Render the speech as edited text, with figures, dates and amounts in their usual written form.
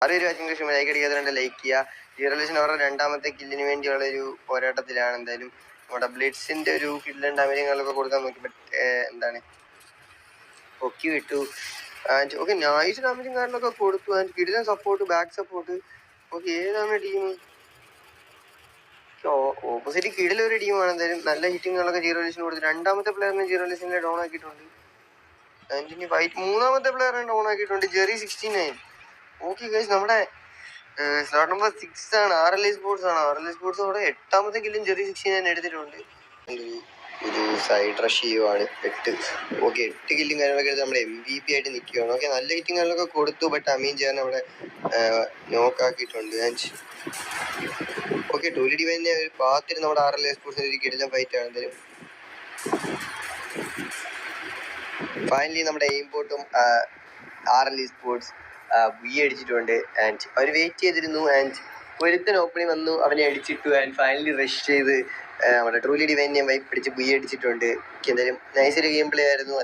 അറിയൊരു watching ശേഷം like അടിക്കാതെ like ചെയ്യുക. ജീറോലേഷൻ അവരുടെ രണ്ടാമത്തെ കില്ലിന് വേണ്ടിയുള്ള ഒരു പോരാട്ടത്തിലാണ്. എന്തായാലും നമ്മുടെ ബ്ലിറ്റ്സിൻ്റെ ഒരു കില്ലും ഡാമേജിങ്ങളൊക്കെ കൊടുക്കാൻ നോക്കി. ബട്ട് എന്താണ് പൊക്കി വിട്ടു. ആൻഡ് ഓക്കെ നൈസ് ഡാമേജും കാര്യങ്ങളൊക്കെ കൊടുത്തു. ആൻഡ് കിടിലൻ സപ്പോർട്ട്, ബാക്ക് സപ്പോർട്ട്. ഓക്കെ ഏതാണ് ടീം? ഓപ്പോസിറ്റ് കിടിലൊരു ടീമാണ്. എന്തായാലും നല്ല ഹിറ്റിങ്ങുകളൊക്കെ ജീറോലേഷൻ കൊടുത്തു. രണ്ടാമത്തെ പ്ലെയറിനെ ജീറോലേഷനെ ഡൗൺ ആക്കിയിട്ടുണ്ട്. ആൻഡ് ഇനി ഫൈറ്റ് മൂന്നാമത്തെ പ്ലെയറിനെ ഡൗൺ ആക്കിയിട്ടുണ്ട്, ജെറി 69. ഓക്കെ ഗൈസ്, നമ്മുടെ സ്ലോട്ട് നമ്പർ 6 ആണ്, RLI സ്പോർട്സ് ആണ്. RLI സ്പോർട്സ് അവിടെ 8ാമത്തെ കില്ലും ജെറി 69 എടുത്തിട്ടുണ്ട്. ഒരു സൈഡ് റഷ് ചെയ്യുവാണ് 8. ഓക്കെ 8 കില്ലും കാര്യങ്ങളൊക്കെ എടുത്ത് നമ്മുടെ MVP ആയിട്ട് നിൽക്കുകയാണ്. ഓക്കെ നല്ല ഹിറ്റിംഗ് കാര്യങ്ങളൊക്കെ കൊടുത്തു. ബട്ട് അമീൻ ചെയ്യാൻ അവിടെ നോക്കാക്കിയിട്ടുണ്ട്. ആൻഡ് ഓക്കെ ടോലി ഡിവൈനെ ഒരു പാത്തിന് നമ്മുടെ RLI സ്പോർട്സിന് ഒരു കിടിലൻ ഫൈറ്റ് ആണ്. എന്തായാലും ഫൈനലി നമ്മുടെ എയിംപോട്ടും RLI സ്പോർട്സ് അടിച്ചിട്ടുണ്ട്. ആൻഡ് അവർ വെയിറ്റ് ചെയ്തിരുന്നു. ആൻഡ് ഒരുത്തൻ ഓപ്പണിംഗ് വന്നു, അവനെ അടിച്ചിട്ടു. ആൻഡ് ഫൈനലി റഷ് ചെയ്ത് നമ്മുടെ ട്രൂലി ഡിവൈനെ വൈപ്പ് പിടിച്ച് അടിച്ചിട്ടുണ്ട്. എന്തായാലും നൈസ് ഒരു ഗെയിം പ്ലേ ആയിരുന്നു.